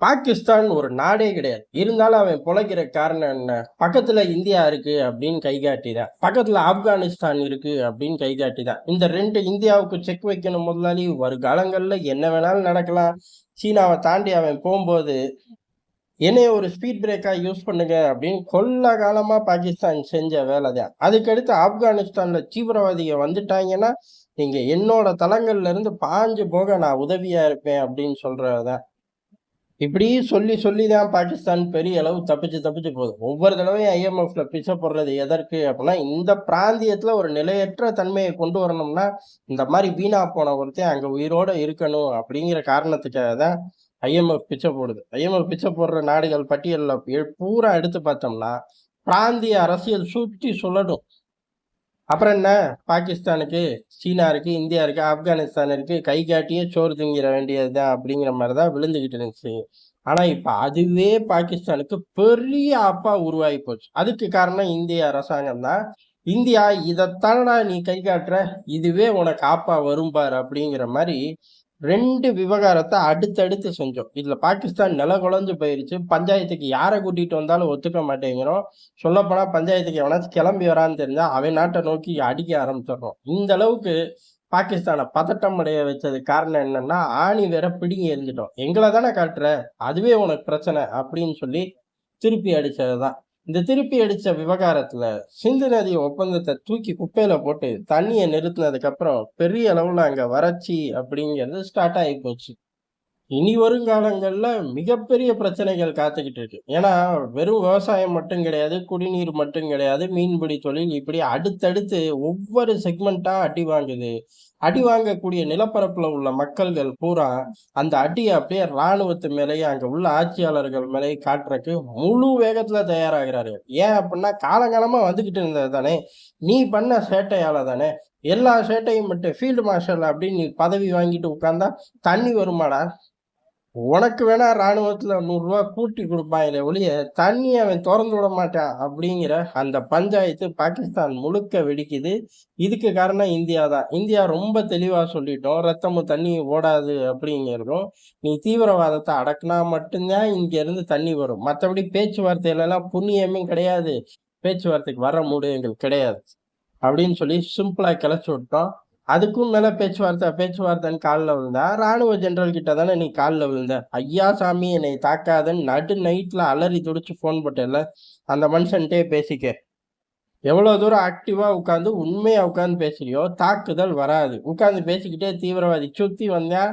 பாகிஸ்தான் ஒரு நாடே கிடையாது. இருந்தாலும் அவன் பொழைக்கிற காரணம் என்ன? பக்கத்துல இந்தியா இருக்கு அப்படின்னு கை காட்டிதான். பக்கத்துல ஆப்கானிஸ்தான் இருக்கு அப்படின்னு கை காட்டிதான். இந்த 2 இந்தியாவுக்கு செக் வைக்கணும் முதலாளி. வருங்காலங்கள்ல என்ன வேணாலும் நடக்கலாம். சீனாவை தாண்டி அவன் போகும்போது என்னைய ஒரு ஸ்பீட் பிரேக்கா யூஸ் பண்ணுங்க அப்படின்னு கொல்ல காலமா பாகிஸ்தான் செஞ்ச வேலைதான். அதுக்கடுத்து ஆப்கானிஸ்தான்ல தீவிரவாதிகள் வந்துட்டாங்கன்னா, நீங்க என்னோட தளங்கள்ல இருந்து பாஞ்சு போக நான் உதவியா இருப்பேன் அப்படின்னு சொல்றதுதான். இப்படி சொல்லி சொல்லி தான் பாகிஸ்தான் பெரிய அளவு தப்பிச்சு தப்பிச்சு போகுது. ஒவ்வொரு தடவையும் ஐஎம்எஃப்ல பிச்சை போடுறது எதற்கு அப்படின்னா, இந்த பிராந்தியத்துல ஒரு நிலையற்ற தன்மையை கொண்டு வரணும்னா, இந்த மாதிரி வீணா போன ஒருத்தன் அங்க உயிரோட இருக்கணும் அப்படிங்கிற காரணத்துக்காக தான் ஐஎம்எஃப் பிச்சை போடுது. ஐஎம்எஃப் பிச்சை போடுற நாடுகள் பட்டியல்ல பூரா எடுத்து பார்த்தோம்னா, பிராந்திய அரசியல் சுத்தி சொல்லணும். அப்புறம் என்ன, பாகிஸ்தானுக்கு சீனா இருக்கு, இந்தியா இருக்கு, ஆப்கானிஸ்தான் இருக்கு, கை காட்டியே சோறு திங்கிற வேண்டியதுதான் அப்படிங்கிற மாதிரிதான் விழுந்துகிட்டு இருந்துச்சு. ஆனா இப்ப அதுவே பாகிஸ்தானுக்கு பெரிய ஆப்பா உருவாகி போச்சு. அதுக்கு காரணம் இந்திய அரசாங்கம் தான். இந்தியா இதைத்தானடா நீ கை காட்டுற, இதுவே உனக்கு ஆப்பா வரும் பாரு அப்படிங்கிற மாதிரி 2 விவகாரத்தை அடுத்தடுத்து செஞ்சோம். இதுல பாகிஸ்தான் நில குலைஞ்சு போயிருச்சு. பஞ்சாயத்துக்கு யாரை கூட்டிட்டு வந்தாலும் ஒத்துக்க மாட்டேங்கிறோம். சொல்லப்போனா பஞ்சாயத்துக்கு எவனாச்சும் கிளம்பி வரான்னு தெரிஞ்சா அவன் நாட்டை நோக்கி அடிக்க ஆரம்பிச்சிடுறோம். இந்த அளவுக்கு பாகிஸ்தானை பதட்டம் அடைய வச்சது காரணம் என்னன்னா, ஆணி வேற பிடுங்கி எறிஞ்சிட்டோம். எங்களை தானே காட்டுற, அதுவே உனக்கு பிரச்சனை அப்படின்னு சொல்லி திருப்பி அடிச்சதுதான். இந்த திருப்பி அடிச்ச விவகாரத்துல சிந்து நதி ஒப்பந்தத்தை தூக்கி குப்பையில போட்டு தண்ணியை நிறுத்தினதுக்கு அப்புறம் பெரிய அளவுல அங்க வறட்சி அப்படிங்கிறது ஸ்டார்ட் ஆகி போச்சு. இனி வருங்காலங்கள்ல மிகப்பெரிய பிரச்சனைகள் காத்துக்கிட்டு இருக்கு. ஏன்னா வெறும் விவசாயம் மட்டும் கிடையாது, குடிநீர் மட்டும் கிடையாது, மீன்பிடி தொழில் இப்படி அடுத்தடுத்து ஒவ்வொரு செக்மெண்டா அடி வாங்குது. அடி வாங்கக்கூடிய நிலப்பரப்புல உள்ள மக்கள்கள் பூரா அந்த அடியை அப்படியே இராணுவத்து மேலேயே அங்க உள்ள ஆட்சியாளர்கள் மேலேயே காட்டுறதுக்கு முழு வேகத்துல தயாராகிறார்கள். ஏன் அப்படின்னா காலங்காலமா வந்துகிட்டு இருந்தது தானே, நீ பண்ண சேட்டையால தானே. எல்லா சேட்டையும் மட்டும் ஃபீல்டு மார்ஷல் அப்படின்னு நீ பதவி வாங்கிட்டு உட்கார்ந்தா தண்ணி வருமாடா? உனக்கு வேணா ராணுவத்துல 100 ரூபாய் கூட்டி கொடுப்பாங்களே ஒழிய தண்ணியை அவன் திறந்து விட மாட்டான் அப்படிங்கிற அந்த பஞ்சாயத்து பாகிஸ்தான் முழுக்க வெடிக்குது. இதுக்கு காரணம் இந்தியா தான். இந்தியா ரொம்ப தெளிவா சொல்லிட்டோம், ரத்தமும் தண்ணி ஓடாது அப்படிங்கிறதும். நீ தீவிரவாதத்தை அடக்குனா மட்டும்தான் இங்க இருந்து தண்ணி வரும். மற்றபடி பேச்சுவார்த்தையில எல்லாம் புண்ணியமே கிடையாது. பேச்சுவார்த்தைக்கு வர மூடு எங்களுக்கு கிடையாது அப்படின்னு சொல்லி சிம்பிளா கிளச்சு விட்டோம். அதுக்கும் மேல பேச்சுவார்த்தைன்னு காலில் விழுந்தா, ராணுவ ஜெனரல் கிட்ட தானே நீ காலில் விழுந்த. ஐயா சாமி என்னை தாக்காதன்னு நடு நைட்ல அலறி துடிச்சு போன் போட்டேல்ல, அந்த மனுஷன்ட்டே பேசிக்க. எவ்வளவு தூரம் ஆக்டிவா உட்காந்து உண்மையா உட்காந்து பேசுறியோ தாக்குதல் வராது. உட்காந்து பேசிக்கிட்டே தீவிரவாதி சுத்தி வந்தா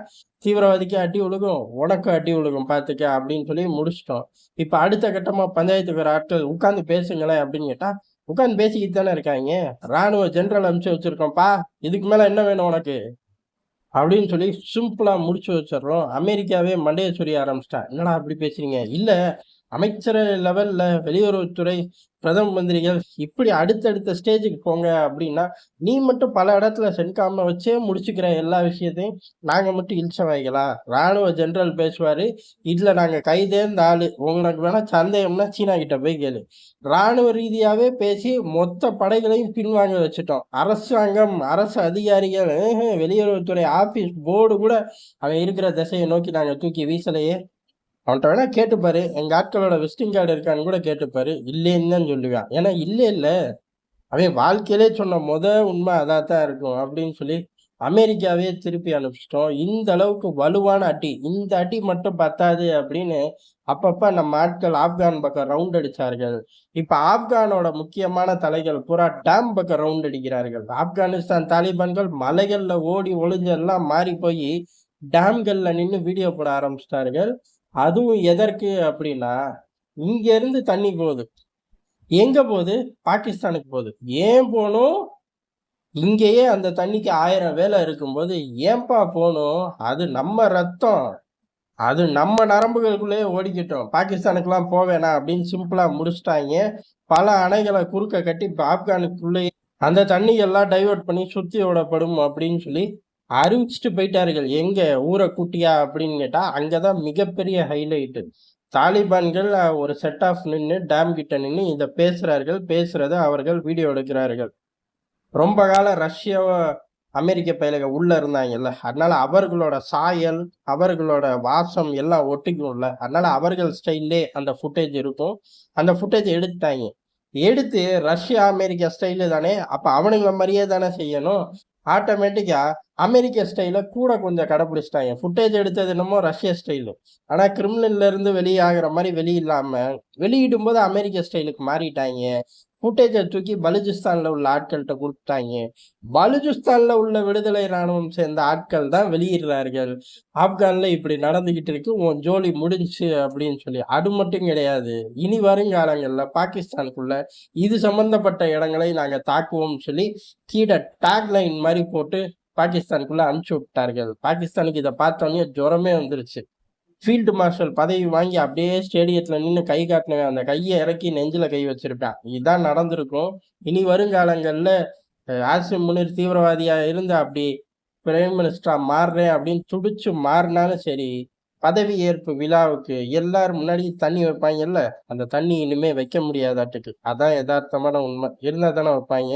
தீவிரவாதிக்கு அடி விழுகும், உனக்கு அடி விழுகும் பாத்துக்க அப்படின்னு சொல்லி முடிச்சிட்டோம். இப்ப அடுத்த கட்டமா பஞ்சாயத்துக்கு வர ஆட்கள் உட்காந்து பேசுங்களேன் அப்படின்னு கேட்டா, உட்காந்து பேசிக்கிட்டு தானே இருக்காங்க, ராணுவ ஜெனரல் அனுப்பிச்சு வச்சிருக்கோம்ப்பா, இதுக்கு மேல என்ன வேணும் உனக்கு அப்படின்னு சொல்லி சிம்பிளா முடிச்சு வச்சிடறோம். அமெரிக்காவே மண்டைய சொரிய ஆரம்பிச்சிட்டா. என்னடா அப்படி பேசுறீங்க? இல்ல, அமைச்சர் லெவல்ல வெளியுறவுத்துறை பிரதம மந்திரிகள் இப்படி அடுத்தடுத்த ஸ்டேஜுக்கு போங்க அப்படின்னா, நீ மட்டும் பல இடத்துல சென்காம வச்சே முடிச்சுக்கிற எல்லா விஷயத்தையும் நாங்க மட்டும் இழிச்ச வாய்களா? ராணுவ ஜெனரல் பேசுவாரு, இதுல நாங்க கைதேர்ந்த ஆளு, உங்களுக்கு வேணா சந்தேகம்னா சீனா கிட்ட போய் கேளு. ராணுவ ரீதியாவே பேசி மொத்த படைகளையும் பின்வாங்க வச்சுட்டோம். அரசாங்கம், அரசு அதிகாரிகள், வெளியுறவுத்துறை ஆபீஸ் போர்டு கூட அவன் இருக்கிற திசையை நோக்கி நாங்க தூக்கி வீசலையே. அவன்கிட்ட வேணா கேட்டுப்பாரு, எங்க ஆட்களோட விசிட்டிங் கார்டு இருக்கான்னு கூட கேட்டுப்பாரு. இல்லைன்னு தான் சொல்லுவான். ஏன்னா இல்ல அவன் வாழ்க்கையிலே சொன்ன உண்மை அதாத்தான் இருக்கும் அப்படின்னு சொல்லி அமெரிக்காவே திருப்பி அனுப்பிச்சிட்டோம். இந்த அளவுக்கு வலுவான அடி, இந்த அடி மட்டும் பத்தாது அப்படின்னு அப்பப்ப நம்ம ஆட்கள் ஆப்கான் பக்கம் ரவுண்ட் அடிச்சார்கள். இப்ப ஆப்கானோட முக்கியமான தலைகள் பூரா டேம் பக்கம் ரவுண்ட் அடிக்கிறார்கள். ஆப்கானிஸ்தான் தாலிபான்கள் மலைகள்ல ஓடி ஒளிஞ்செல்லாம் மாறி போய் டேம்கள்ல நின்று வீடியோ போட ஆரம்பிச்சிட்டார்கள். அதுவும் எதற்கு அப்படின்னா, இங்க இருந்து தண்ணி போகுது. எங்க போகுது? பாகிஸ்தானுக்கு போகுது. ஏன் போகணும்? இங்கேயே அந்த தண்ணிக்கு 1000 வேலை இருக்கும்போது ஏன்பா போகணும்? அது நம்ம ரத்தம், அது நம்ம நரம்புகளுக்குள்ளேயே ஓடிக்கிட்டோம். பாகிஸ்தானுக்குலாம் போவேணாம் அப்படின்னு சிம்பிளா முடிச்சிட்டாங்க. பல அணைகளை குறுக்க கட்டி ஆப்கானுக்குள்ளேயே அந்த தண்ணிகள்லாம் டைவர்ட் பண்ணி சுத்தி விடப்படும் அப்படின்னு சொல்லி அறிவிச்சுட்டு போயிட்டார்கள். எங்க ஊரை கூட்டியா அப்படின்னு கேட்டா, அங்கதான் மிகப்பெரிய ஹைலைட்டு. தாலிபான்கள் ஒரு செட் ஆஃப் நின்று டேம் கிட்ட நின்று இதை பேசுறார்கள். பேசுறத அவர்கள் வீடியோ எடுக்கிறார்கள். ரொம்ப காலம் ரஷ்யாவை அமெரிக்க பயலுக உள்ள இருந்தாங்கல்ல. அதனால அவர்களோட சாயல், அவர்களோட வாசம் எல்லாம் ஒட்டிக்கும்ல. அதனால அவர்கள் ஸ்டைல்லயே அந்த ஃபுட்டேஜ் இருக்கும். அந்த ஃபுட்டேஜ் எடுத்துட்டாய்ங்க. எடுத்து ரஷ்யா, அமெரிக்கா ஸ்டைலு தானே! அப்ப அவனுங்கள மாரியே தானே செய்யணும். ஆட்டோமேட்டிக்கா அமெரிக்க ஸ்டைல கூட கொஞ்சம் கடைபிடிச்சுட்டாய்ங்க. ஃபுட்டேஜ் எடுத்தது என்னமோ ரஷ்ய ஸ்டைலு. ஆனா கிரிமினல்ல இருந்து வெளியாகுற மாரி வெளியில்லாம, வெளியிடும்போது அமெரிக்க ஸ்டைலுக்கு மாறிட்டாய்ங்க. ஃபுட்டேஜ தூக்கி பலுஜிஸ்தான்ல உள்ள ஆட்கள்ட்ட குடுத்துட்டாய்ங்க. பலுஜிஸ்தான்ல உள்ள விடுதலை ராணுவம் சேர்ந்த ஆட்கள் தான் வெளியிடுறார்கள். ஆப்கான்ல இப்படி நடந்துகிட்டு இருக்கு. உன் ஜோலி முடிஞ்சுச்சு அப்படின்னு சொல்லி. அது மட்டும் கிடையாது. இனி வருங்காலங்கள்ல பாகிஸ்தானுக்குள்ள இது சம்பந்தப்பட்ட இடங்களை நாங்க தாக்குவோம்னு சொல்லி கீழ டேக்லைன் மாரி போட்டு பாகிஸ்தானுக்குள்ள அனுப்பிச்சு விட்டார்கள். பாகிஸ்தானுக்கு இத பார்த்தோனே ஜுரமே வந்துருச்சு. ஃபீல்டு மார்ஷல் பதவி வாங்கி அப்படியே ஸ்டேடியத்துல நின்னு கை காட்டினவன் அந்த கையை இறக்கி நெஞ்சில கை வச்சிருப்பான். இதான் நடந்திருக்கும். இனி வருங்காலங்கள்ல ஆசிம் முனீர் தீவிரவாதியா இருந்து அப்படி பிரைம் மினிஸ்டரா மாறுறேன் அப்படின்னு துடிச்சு மாறினாலும் சரி, பதவி ஏற்பு விழாவுக்கு எல்லாரும் முன்னாடி தண்ணி வைப்பாங்கல்ல, அந்த தண்ணி இனிமே வைக்க முடியாதாட்டுக்கு. அதான் யதார்த்தமான உண்மை. இருந்தா தானே வைப்பாங்க.